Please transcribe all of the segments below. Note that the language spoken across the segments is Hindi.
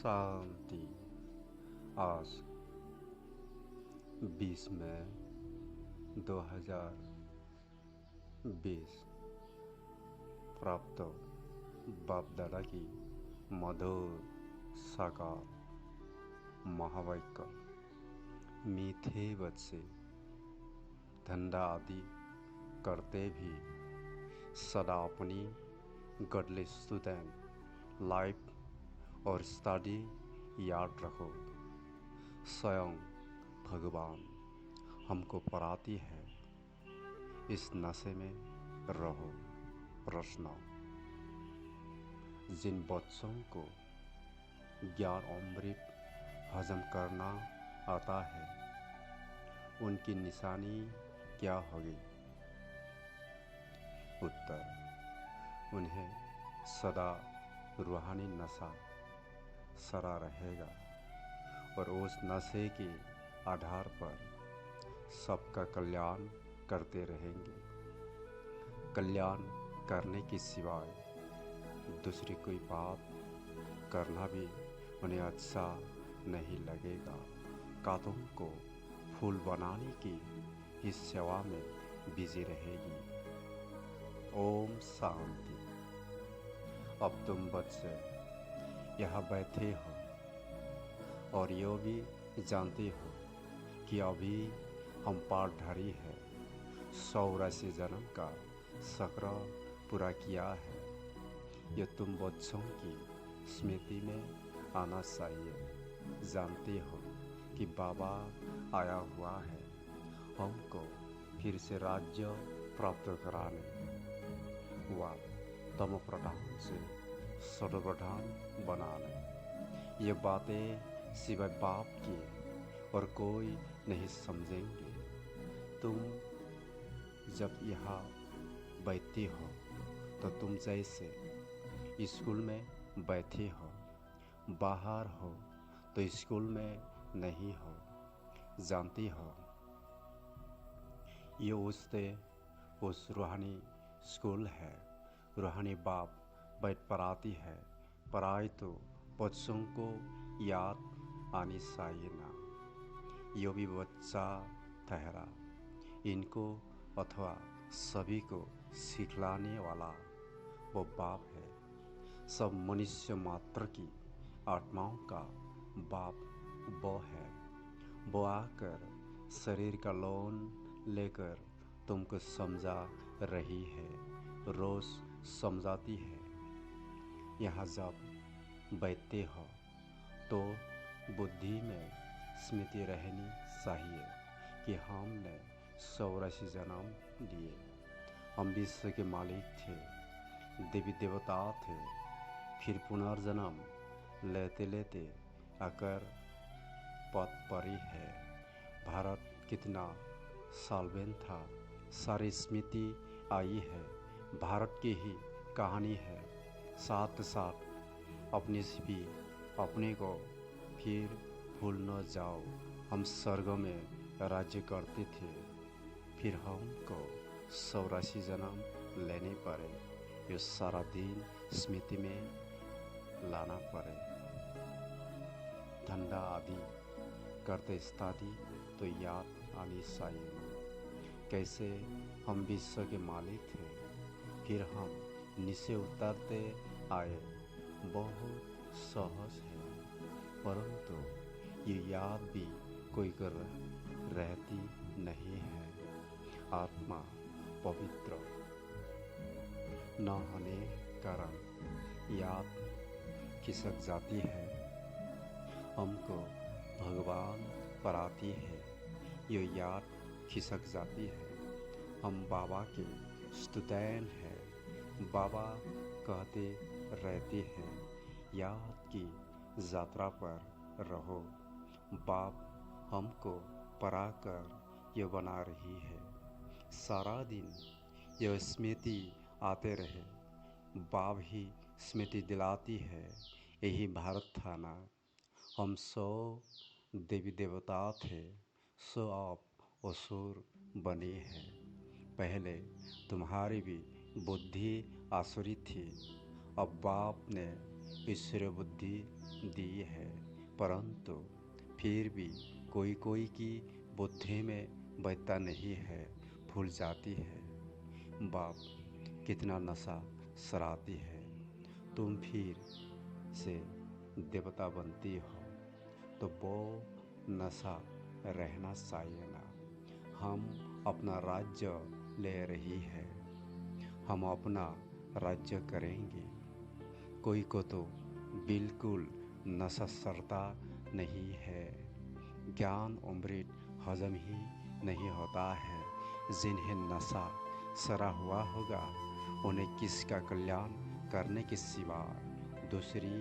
शांति। आज 20 मई 2020 प्राप्त बाप दादा की मधुर साकार महावाक्य। मीठे बच्चे धंधा आदि करते भी सदा अपनी गॉडली स्टूडेंट लाइफ और स्टडी याद रखो। स्वयं भगवान हमको पढ़ाती है, इस नशे में रहो। प्रश्न: जिन बच्चों को ज्ञान अमृत हजम करना आता है, उनकी निशानी क्या होगी? उत्तर: उन्हें सदा रूहानी नशा सरा रहेगा और उस नशे के आधार पर सबका कल्याण करते रहेंगे। कल्याण करने के सिवाय दूसरी कोई बात करना भी उन्हें अच्छा नहीं लगेगा। कांटों को फूल बनाने की इस सेवा में बिजी रहेगी। ओम शांति। अब तुम बच्चे यहाँ बैठे हो और यो भी जानते हो कि अभी हम पाठधारी है, 84 जन्म का चक्र पूरा किया है। ये तुम बच्चों की स्मृति में आना चाहिए। जानते हो कि बाबा आया हुआ है हमको फिर से राज्य प्राप्त कराने। वह तमो प्रधान से सतो प्रधान बनाने। ये बातें सिवाय बाप की और कोई नहीं समझेंगे। तुम जब यहाँ बैठे हो तो तुम जैसे स्कूल में बैठे हो, बाहर हो तो स्कूल में नहीं हो। जानती हो ये उस रूहानी स्कूल है। रूहानी बाप बैठ पढ़ाती है। पढ़ाई तो बच्चों को याद आनी चाहिए ना। यो भी बच्चा ठहरा, इनको अथवा सभी को सिखलाने वाला वो बाप है। सब मनुष्य मात्र की आत्माओं का बाप वो है। वो आकर शरीर का लोन लेकर तुमको समझा रही है, रोज समझाती है। यहाँ जब बैठते हो तो बुद्धि में स्मृति रहनी चाहिए कि हमने 84 जन्म लिए। हम विश्व के मालिक थे, देवी देवता थे, फिर पुनर्जन्म लेते लेते आकर पद परी है। भारत कितना सालवेन था, सारी स्मृति आई है। भारत की ही कहानी है। साथ साथ अपने से भी अपने को फिर भूल न जाओ। हम स्वर्ग में राज्य करते थे, फिर हमको 84 जन्म लेने पड़े। ये सारा दिन स्मृति में लाना पड़े। धंधा आदि करते स्टाडी तो याद आनी चाहिए। कैसे हम विश्व के मालिक थे, फिर हम नीचे उतरते आए। बहुत सहज है, परंतु ये याद भी कोई कर रहती नहीं है। आत्मा पवित्र न होने कारण याद खिसक जाती है। हमको भगवान पढ़ाती है, ये याद खिसक जाती है। हम बाबा के स्टूडेंट हैं। बाबा कहते रहते हैं, याद की यात्रा पर रहो। बाप हमको पढ़ा कर ये बना रही है। सारा दिन यह स्मृति आते रहे। बाप ही स्मृति दिलाती है। यही भारत था ना। हम 100 देवी देवता थे, 100 आप असुर बने हैं। पहले तुम्हारी भी बुद्धि आसुरी थी। अब बाप ने ईश्वरीय बुद्धि दी है, परंतु फिर भी कोई कोई की बुद्धि में बैठता नहीं है, भूल जाती है। बाप कितना नशा सराती है, तुम फिर से देवता बनती हो, तो वो नशा रहना चाहिए ना। हम अपना राज्य ले रही है, हम अपना राज्य करेंगे। कोई को तो बिल्कुल नशा सरता नहीं है, ज्ञान अमृत हजम ही नहीं होता है। जिन्हें नशा सरा हुआ होगा, उन्हें किसका कल्याण करने के सिवा दूसरी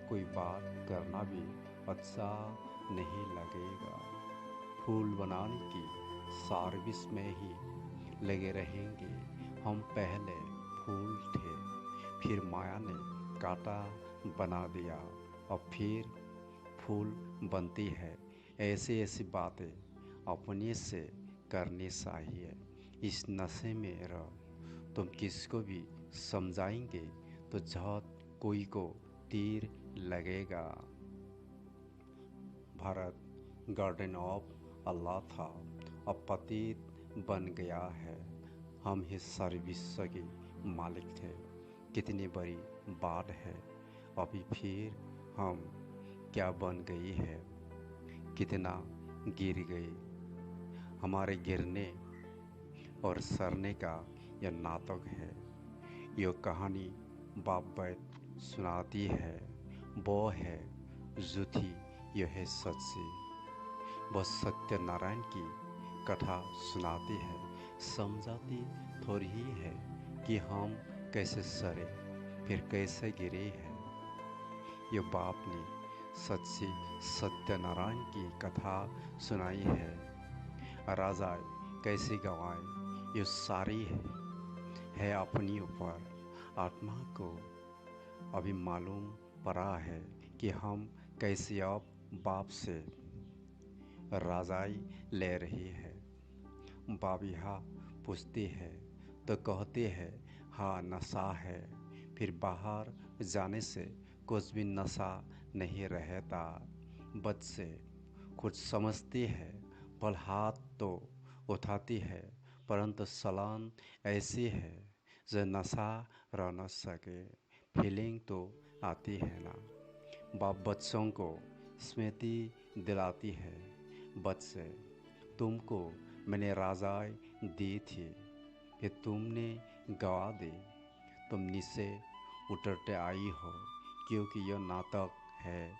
कोई बात करना भी अच्छा नहीं लगेगा। फूल बनाने की सर्विस में ही लगे रहेंगे। हम पहले फूल थे, फिर माया ने कांटा बना दिया और फिर फूल बनती है। ऐसी ऐसी बातें अपने से करनी चाहिए। इस नशे में रह तुम किसको भी समझाएंगे तो झट कोई को तीर लगेगा। भारत गार्डन ऑफ अल्लाह था, अब पतित बन गया है। हम ही सारे विश्व के मालिक थे। कितनी बड़ी बात है, अभी फिर हम क्या बन गई है, कितना गिर गई। हमारे गिरने और सरने का यह नाटक है। यह कहानी बाप बैठ सुनाती है, वो है झूठी, यह है सच्ची। वह सत्यनारायण की कथा सुनाती है, समझाती थोड़ी ही है कि हम कैसे सरे फिर कैसे गिरे हैं। ये बाप ने सच्ची सत्यनारायण की कथा सुनाई है। राजा कैसे गवाए ये सारी है अपनी ऊपर। आत्मा को अभी मालूम पड़ा है कि हम कैसे अब बाप से राजाई ले रही है। बाप यहाँ पूछती है तो कहते हैं हाँ नशा है, फिर बाहर जाने से कुछ भी नशा नहीं रहता। बच्चे कुछ समझती है, पर हाथ तो उठाती है, परंतु सलान ऐसी है जो नशा रह न सके। फीलिंग तो आती है ना। बाप बच्चों को स्मृति दिलाती है, बच्चे तुमको मैंने राजाई दी थी, फिर तुमने गवा दी। तुम नीचे उतरते आई हो, क्योंकि यह नाटक है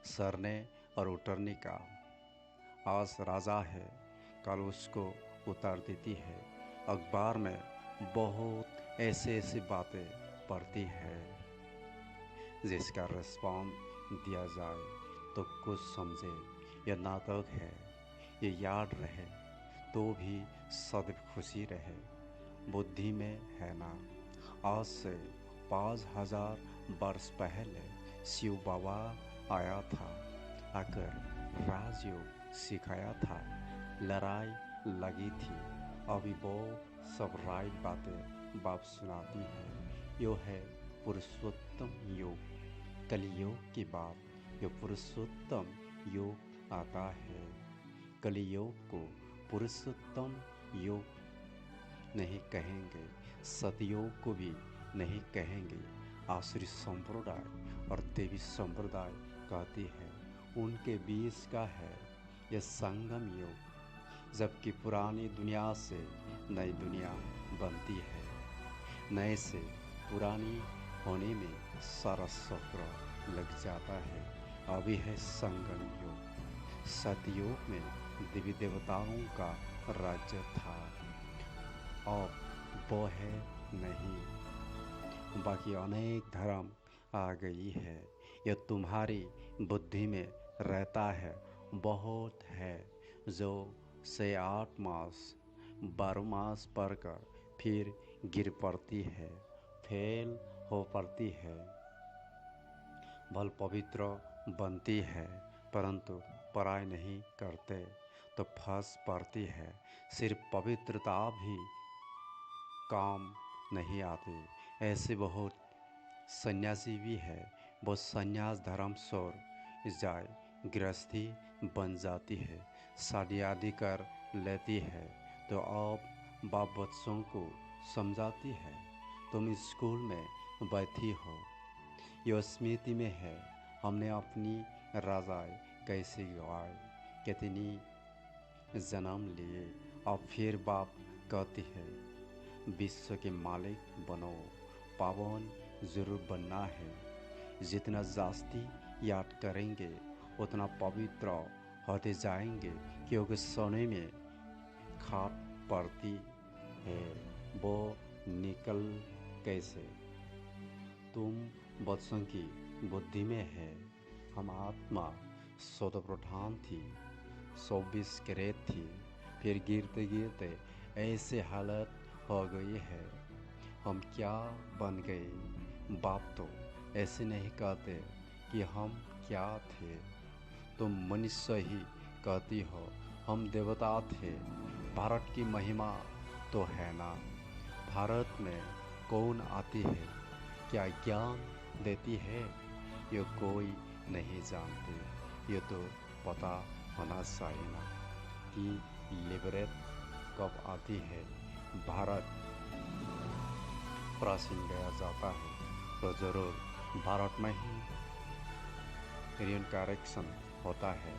सरने और उतरने का। आज राजा है, कल उसको उतार देती है। अखबार में बहुत ऐसे ऐसी बातें पढ़ती है, जिसका रिस्पॉन्स दिया जाए तो कुछ समझे यह नाटक है। ये याद रहे तो भी सदैव खुशी रहे, बुद्धि में है ना। आज से 5000 वर्ष पहले शिव बाबा आया था, आकर राजयोग सिखाया था। लड़ाई लगी थी, अभी वो सब राइट बातें बाप सुनाती है। यो है पुरुषोत्तम योग। कलियोग के बाद यो पुरुषोत्तम योग आता है। कलियोग को पुरुषोत्तम योग नहीं कहेंगे, सतयोग को भी नहीं कहेंगे। आसुरी संप्रदाय और देवी संप्रदाय कहती है उनके बीच का है यह संगम योग। जबकि पुरानी दुनिया से नई दुनिया बनती है, नए से पुरानी होने में सारा चक्र लग जाता है। अभी है संगम योग। सतयोग में देवी देवताओं का राज्य था, अब वो है नहीं। बाकी अनेक धर्म आ गई है, यह तुम्हारी बुद्धि में रहता है। बहुत है जो से 8 मास 12 मास पढ़कर फिर गिर पड़ती है, फेल हो पड़ती है। भल पवित्र बनती है, परंतु पढ़ाई नहीं करते तो फंस पड़ती है। सिर्फ पवित्रता भी काम नहीं आती। ऐसे बहुत सन्यासी भी है, वो संन्यास धर्म छोड़ जाए, गृहस्थी बन जाती है, शादी आदि कर लेती है, तो अब बाप बच्चों को समझाती है। तुम स्कूल में बैठी हो, यह स्मृति में है, हमने अपनी राजाएं कैसे गवाए, कितनी जन्म लिए। अब फिर बाप कहती है, विश्व के मालिक बनो, पावन जरूर बनना है। जितना जास्ती याद करेंगे उतना पवित्र होते जाएंगे, क्योंकि सोने में खाद पड़ती है, वो निकल कैसे। तुम बच्चों की बुद्धि में है, हम आत्मा स्वतः प्रधान थी, 24 कैरेट थी, फिर गिरते गिरते ऐसे हालत हो गई है, हम क्या बन गए। बाप तो ऐसे नहीं कहते कि हम क्या थे, तुम मनुष्य ही कहती हो, हम देवता थे। भारत की महिमा तो है ना, भारत में कौन आती है, क्या ज्ञान देती है, ये कोई नहीं जानते। ये तो पता होना चाहिए ना कि लिबरेट कब आती है। भारत प्राचीन गया जाता है तो ज़रूर भारत में ही रिइनकारेक्शन होता है,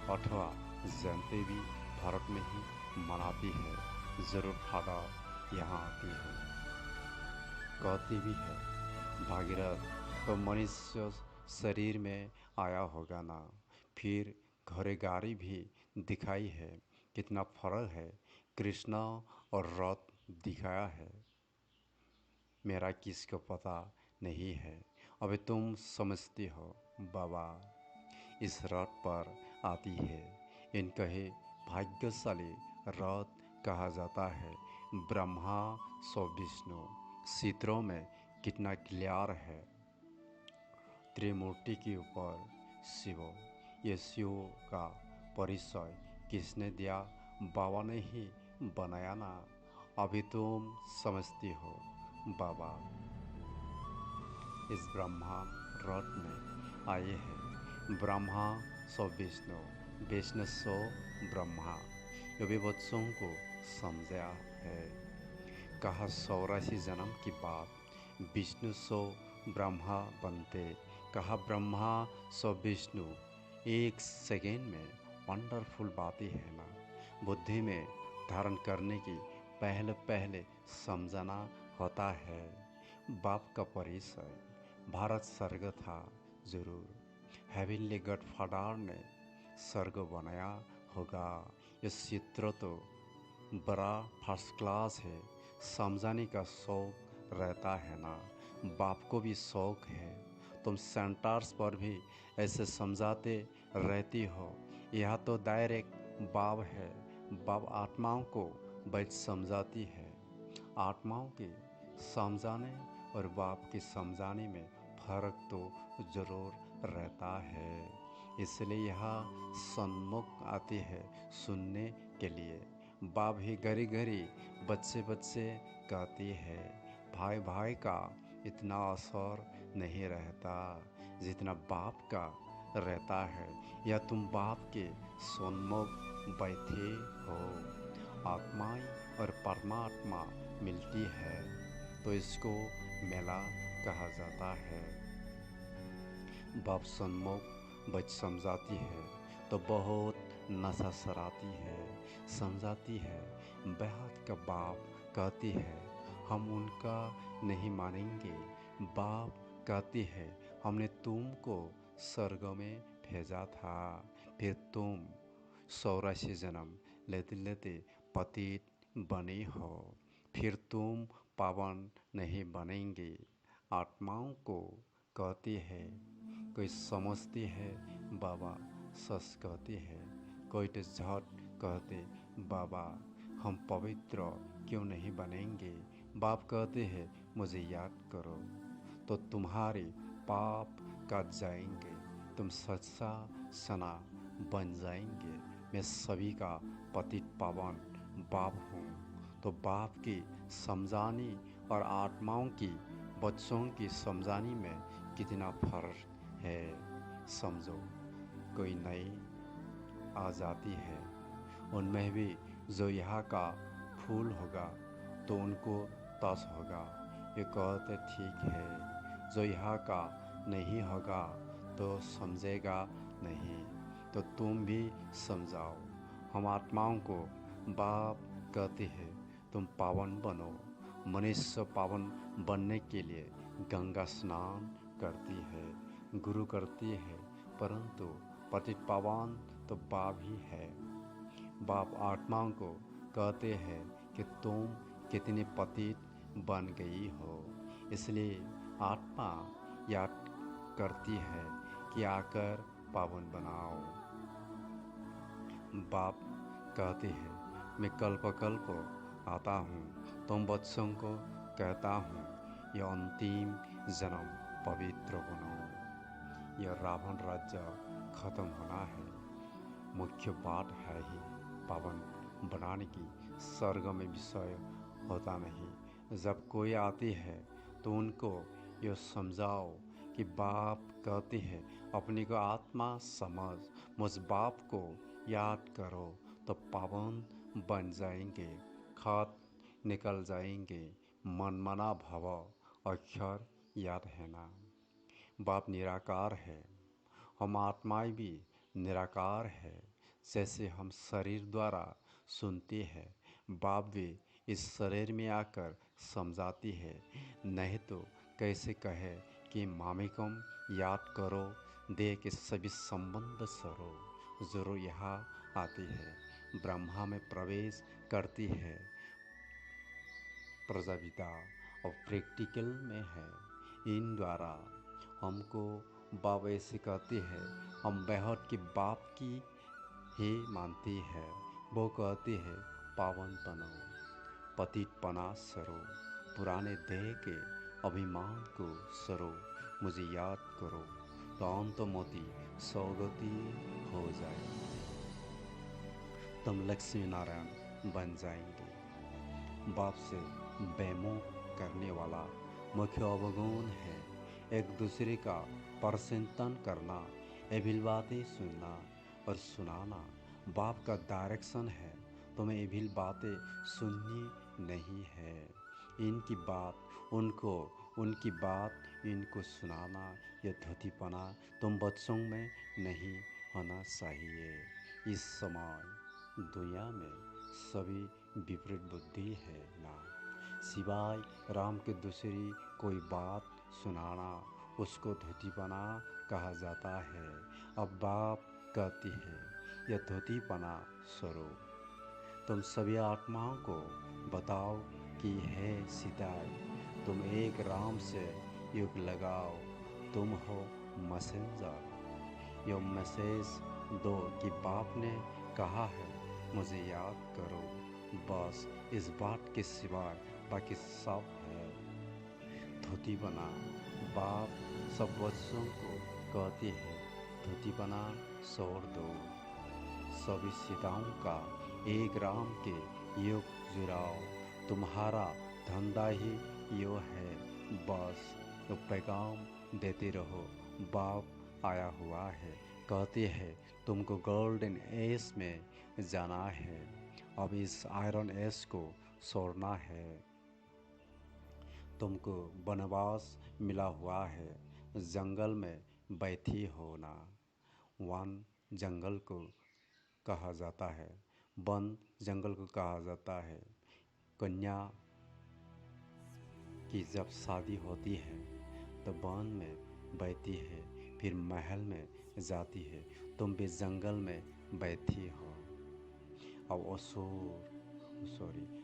अथवा जयंती भी भारत में ही मनाती है, ज़रूर फादर यहाँ आती है। कहती भी है, भागीरथ तो मनुष्य शरीर में आया होगा ना, फिर घोड़े गाड़ी भी दिखाई है, कितना फर्क है, कृष्णा और रथ दिखाया है, मेरा किसको पता नहीं है। अबे तुम समझती हो बाबा, इस रथ पर आती है, इनका ही भाग्यशाली रथ कहा जाता है। ब्रह्मा सो विष्णु, चित्रों में कितना क्लियर है, त्रिमूर्ति के ऊपर शिव। ये शिव का परिचय किसने दिया, बाबा ने ही बनाया ना। अभी तुम समझती हो बाबा, इस ब्रह्मा रथ में आए हैं, ब्रह्मा सो विष्णु, विष्णु सो ब्रह्मा। ये भी बच्चों को समझा है, कहा 84 जन्म की बात, विष्णु सो ब्रह्मा बनते, कहा ब्रह्मा सो विष्णु, एक सेकेंड में वंडरफुल बात ही है ना। बुद्धि में धारण करने की पहले पहले समझाना होता है। बाप का परिचय, भारत स्वर्ग था जरूर, हेवनली गॉडफादर ने स्वर्ग बनाया होगा। ये चित्र तो बड़ा फर्स्ट क्लास है, समझाने का शौक रहता है ना, बाप को भी शौक है। तुम सेंटर्स पर भी ऐसे समझाते रहती हो, यह तो डायरेक्ट बाप है, बाप आत्माओं को बैठ समझाती है। आत्माओं के समझाने और बाप के समझाने में फर्क तो ज़रूर रहता है, इसलिए यह सन्मुख आती है सुनने के लिए। बाप ही घड़ी घड़ी बच्चे बच्चे कहती है, भाई भाई का इतना असर नहीं रहता जितना बाप का रहता है, या तुम बाप के सन्मुख बैठे हो। आत्माएं और परमात्मा मिलती है तो इसको मेला कहा जाता है। बाप सन्मुख बैठ समझाती है तो बहुत नशा सराती है, समझाती है। बेहद का बाप कहती है, हम उनका नहीं मानेंगे। बाप कहती है, हमने तुमको स्वर्ग में भेजा था, फिर तुम 84 जन्म लेते लेते पतित बने हो, फिर तुम पावन नहीं बनेंगे। आत्माओं को कहती है, कोई समझती है बाबा सच कहती है, कोई तो झट कहते बाबा हम पवित्र क्यों नहीं बनेंगे। बाप कहते हैं, मुझे याद करो तो तुम्हारे पाप कट जाएंगे, तुम सच्चा सना बन जाएंगे। मैं सभी का पतित पावन बाप हूँ। तो बाप की समझानी और आत्माओं की बच्चों की समझानी में कितना फर्क है समझो। कोई नई आ जाती है, उनमें भी जो यहाँ का फूल होगा तो उनको तस होगा। ये कहते ठीक है, जो यहाँ का नहीं होगा तो समझेगा नहीं, तो तुम भी समझाओ। हम आत्माओं को बाप कहते हैं, तुम पावन बनो। मनुष्य पावन बनने के लिए गंगा स्नान करती है, गुरु करती है, परंतु पतित पावन तो बाप ही है। बाप आत्माओं को कहते हैं कि तुम कितनी पतित बन गई हो, इसलिए आत्मा याद करती है कि आकर पावन बनाओ। बाप कहते हैं, मैं कल्प कल्प आता हूँ, तुम बच्चों को कहता हूँ, यह अंतिम जन्म पवित्र बनो। यह रावण राज्य खत्म होना है, मुख्य बात है ही पावन बनाने की। स्वर्ग में विषय होता नहीं। जब कोई आती है तो उनको यह समझाओ कि बाप कहते हैं, अपने को आत्मा समझ, मुझ बाप को याद करो तो पावन बन जाएंगे, खत निकल जाएंगे। मनमना भव अक्षर याद है ना। बाप निराकार है, हम आत्माएं भी निराकार है। जैसे हम शरीर द्वारा सुनते हैं, बाप भी इस शरीर में आकर समझाती है। नहीं तो कैसे कहे कि मामिकम याद करो, दे के सभी संबंध सरो। जरूर यहाँ आती है, ब्रह्मा में प्रवेश करती है, प्रजापिता और प्रैक्टिकल में है। इन द्वारा हमको बाप ऐसे कहते हैं, हम बेहद की बाप की ही मानती है। वो कहती है, पावन बनो, पतितपना सरो, पुराने देह के अभिमान को सरो, मुझे याद करो तो अंतमोती सौगति हो जाए, तुम लक्ष्मी नारायण बन जाएंगे। बाप से बेमुख करने वाला मुख्य अवगुण है एक दूसरे का प्रचिंतन करना, एविल बातें सुनना और सुनाना। बाप का डायरेक्शन है, तुम्हें एविल बातें सुननी नहीं है। इनकी बात उनको, उनकी बात इनको सुनाना, यह धोतीपना तुम बच्चों में नहीं होना चाहिए। इस समय दुनिया में सभी विपरीत बुद्धि है ना, सिवाय राम के दूसरी कोई बात सुनाना, उसको धोतीपना कहा जाता है। अब बाप कहती है, यह धोतीपना स्वरूप तुम सभी आत्माओं को बताओ कि है सीताएं, तुम एक राम से युग लगाओ, तुम हो मैसेंजर। यह मैसेज दो कि बाप ने कहा है, मुझे याद करो। बस इस बात के सिवाय बाकी सब है धोतीपना। बाप सब बच्चों को कहती है, धोतीपना छोड़ दो, सभी सीताओं का एक राम के योग जुड़ाओ, तुम्हारा धंधा ही यो है, बस तो पैगाम देते रहो। बाप आया हुआ है, कहते हैं तुमको गोल्डन एज में जाना है, अब इस आयरन एज को छोड़ना है। तुमको वनवास मिला हुआ है, जंगल में बैठी हो ना। वन जंगल को कहा जाता है, वन जंगल को कहा जाता है। कन्या की जब शादी होती है तो वन में बैठी है, फिर महल में जाती है, तुम भी जंगल में बैठी हो।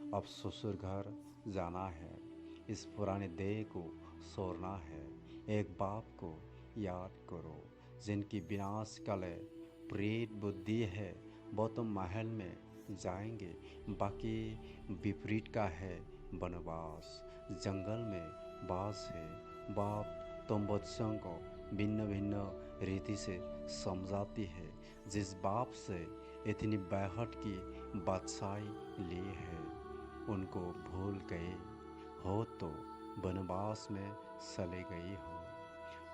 अब ससुर घर जाना है, इस पुराने देह को छोड़ना है। एक बाप को याद करो, जिनकी विनाश काले प्रेत बुद्धि है, वो तो महल में जाएंगे, बाकी विपरीत का है वनवास, जंगल में वास है। बाप तुम बच्चों को भिन्न भिन्न रीति से समझाती है। जिस बाप से इतनी बेहद की बादशाही ली है, उनको भूल गए हो तो वनवास में चले गई हो।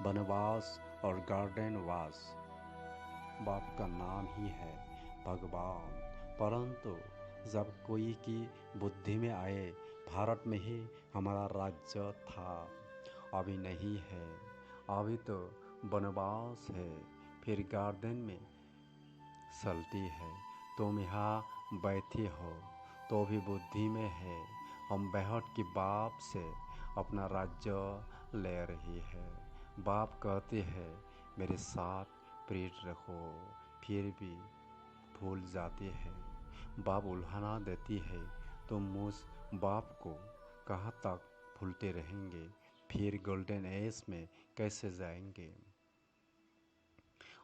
वनवास और गार्डन वास। बाप का नाम ही है भगवान, परंतु जब कोई की बुद्धि में आए भारत में ही हमारा राज्य था, अभी नहीं है। अभी तो वनवास है, फिर गार्डन में चलती है। तुम यहाँ बैठी हो तो भी बुद्धि में है, हम बैठ के बाप से अपना राज्य ले रही है। बाप कहते हैं मेरे साथ प्रीत रखो, फिर भी भूल जाती है। बाप उल्हाना देती है, तुम मुझ बाप को कहाँ तक भूलते रहेंगे, फिर गोल्डन एज में कैसे जाएंगे।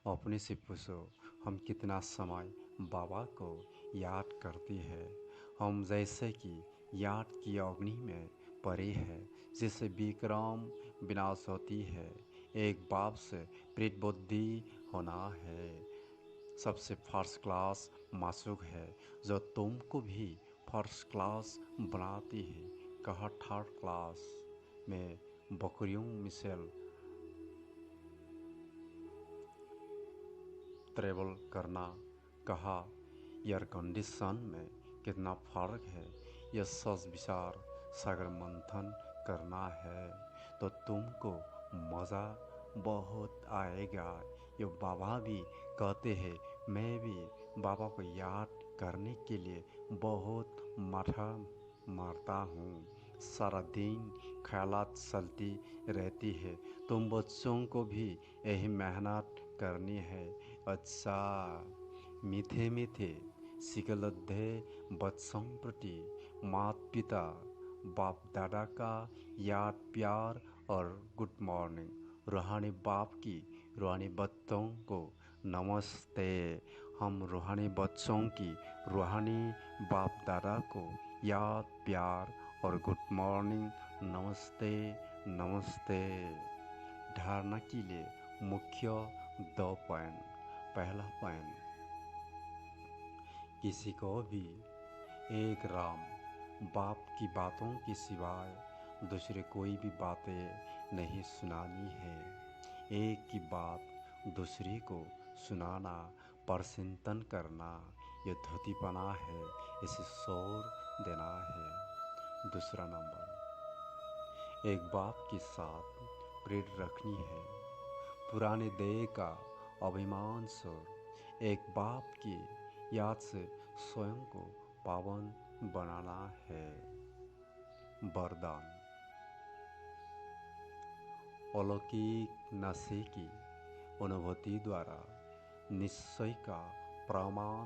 अपने से पूछो हम कितना समय बाबा को याद करती है। हम जैसे कि याद की अग्नि में पड़ी है, जिससे विक्रम विनाश होती है। एक बाप से प्रीत बुद्धि होना है सबसे फर्स्ट क्लास मासूक है, जो तुमको भी फर्स्ट क्लास बनाती है। कहा थर्ड क्लास में बकरियों मिसेल ट्रेवल करना, कहा एयर कंडीशन में कितना फ़र्क है। यह सोच विचार सागर मंथन करना है तो तुमको मज़ा बहुत आएगा। ये बाबा भी कहते हैं, मैं भी बाबा को याद करने के लिए बहुत माथा मारता हूँ। सारा दिन ख्यालात चलती रहती है, तुम बच्चों को भी यही मेहनत करनी है। अच्छा, मीठे मीठे सिकलद्धे बच्चों प्रति माता पिता बाप दादा का याद प्यार और गुड मॉर्निंग। रूहानी बाप की रूहानी बच्चों को नमस्ते। हम रूहानी बच्चों की रूहानी बाप दादा को याद प्यार और गुड मॉर्निंग, नमस्ते नमस्ते। धारणा के लिए मुख्य 2 पॉइंट। पहला पॉइंट, किसी को भी एक राम बाप की बातों के सिवाय दूसरे कोई भी बातें नहीं सुनानी है। एक की बात दूसरे को सुनाना, प्रचिंतन करना, यह धोतीपना है, इसे शोर देना है। दूसरा नंबर, एक बाप के साथ प्रेम रखनी है। पुराने देह का अभिमान छोड़ एक बाप की याद से स्वयं को पावन बनाना है। वरदान, अलौकिक नशे की अनुभूति द्वारा निश्चय का प्रमाण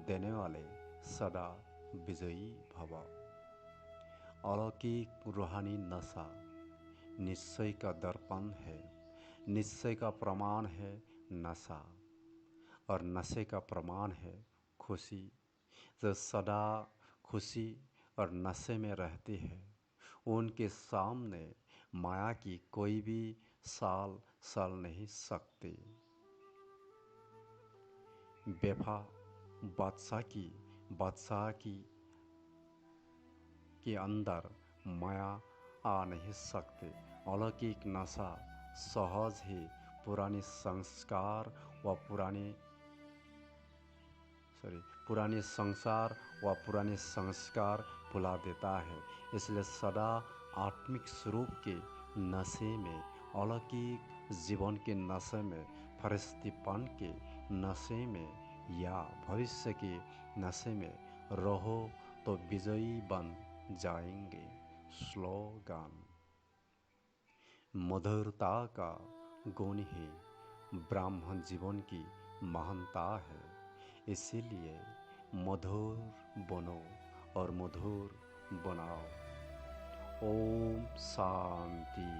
देने वाले सदा विजयी भव। अलौकिक रूहानी नशा निश्चय का दर्पण है, निश्चय का प्रमाण है नशा, और नशे का प्रमाण है खुशी। जो सदा खुशी और नशे में रहते हैं, उनके सामने माया की कोई भी साल चल नहीं सकती। बेफा बादशाह के अंदर माया आ नहीं सकते। अलौकिक नशा सहज ही पुराने संस्कार व पुराने संस्कार भुला देता है। इसलिए सदा आत्मिक स्वरूप के नशे में, अलौकिक जीवन के नशे में, फरिश्तेपन के नशे में या भविष्य के नशे में रहो तो विजयी बन जाएंगे। स्लोगन, मधुरता का गुण ही ब्राह्मण जीवन की महानता है। इसीलिए मधुर बनो और मधुर बनाओ। ओम शांति।